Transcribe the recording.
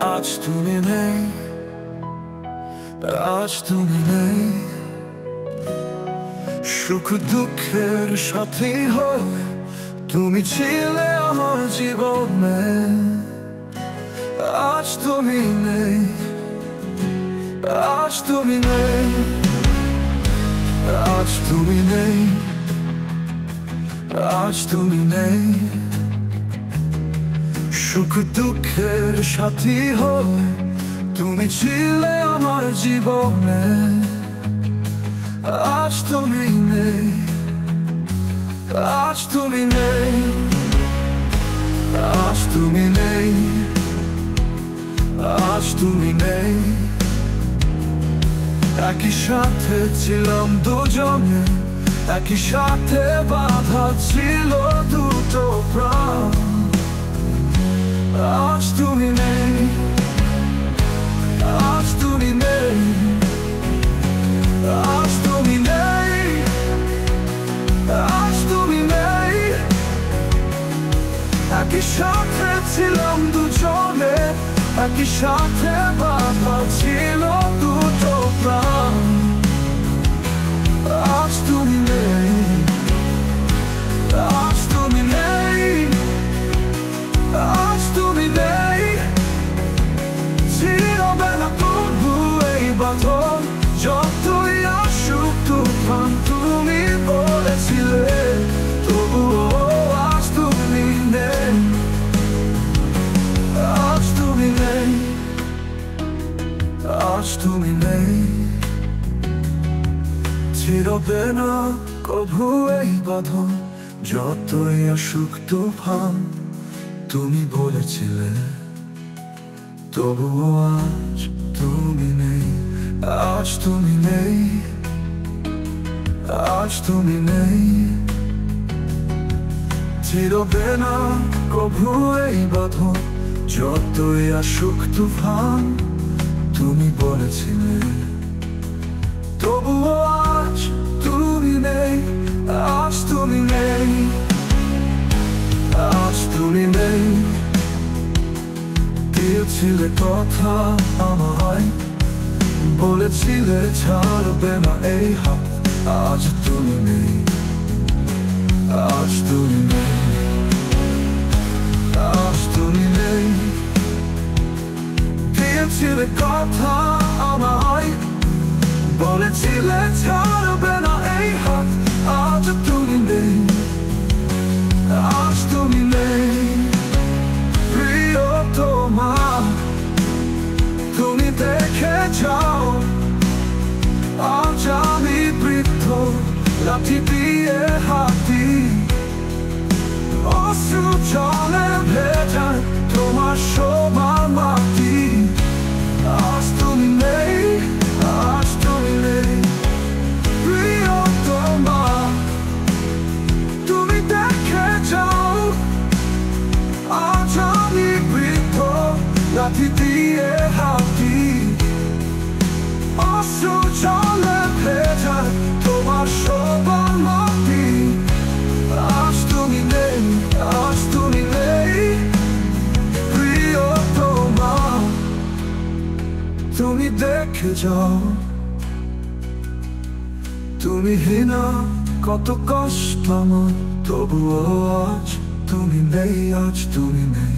আজ তুমি নেই, আজ তুমি নেই। সুখ দুঃখের সাথী হোক, তুমি ছিলে আমার জীবনে। আজ তুমি নেই, আজ তুমি নেই, আজ তুমি নেই, আজ তুমি নেই। সুখ দুঃখের সাথী হোক, তুমি ছিলে আমার জীবনে। আজ তুমি নেই, আজ তুমি নেই, আজ তুমি নেই, আজ তুমি নেই। একই সাথে ছিলাম দুজনে, একই সাথে বাঁধা ছিল দুটো প্রাণ। আজ তুমি নেই, আজ তুমি নেই, আজ তুমি নেই, আজ তুমি নেই। একই সাথে ছিলাম দুজনে, একই সাথে বাঁধা ছিল দুটো প্রাণ। আজ তুমি নেই, আজ তুমি নেই, আজ তুমি নেই। ছিড়বে না তবু এই বাঁধন, যতই আসুক তুফান। তুমি বলেছিলে তবুও আজ তুমি নেই, আজ তুমি নেই, আজ তুমি নেই। ছিড়বে না কভু এই বাঁধন, যতই আসুক তুফান। তুমি বলেছিলে তবুও আজ তুমি নেই, আজ তুমি নেই, আজ তুমি নেই। ছিড়বে না কভু এই বাঁধন, যতই আসুক তুফান। তুমি বলেছিলে তবুও আজ তুমি নেই, আজ তুমি নেই, আজ তুমি নেই। দিয়েছিলে কথা আমায়, বলেছিলে ছাড়বে না এই হাত। আজ তুমি নেই, আজ তুমি নেই, আজ তুমি নেই। দিয়েছিলে কথা আমায়, বলেছিলে ছাড়বে না এই হাত। আজ তুমি নেই, আজ তুমি নেই। প্রিয়তমা, তুমি দেখে যাও, আজ আমি বৃদ্ধ, লাঠি দিয়ে হাতি। অশ্রু জলে ভেজা তোমার সমান মাটি। আজ তুমি নেই, আজ তুমি নেই। প্রিয়তমা, তুমি দেখে যাও, আজ আমি বৃদ্ধ, লাঠি দিয়ে হাতি। অশ্রু জলে ভেজা তোমার সমান মাটি। আজ তুমি নেই, আজ তুমি নেই। প্রিয়তমা, তুমি দেখে যাও, তুমি হীনা কত কষ্ট আমার। তবুও আজ তুমি নেই, আজ তুমি নেই।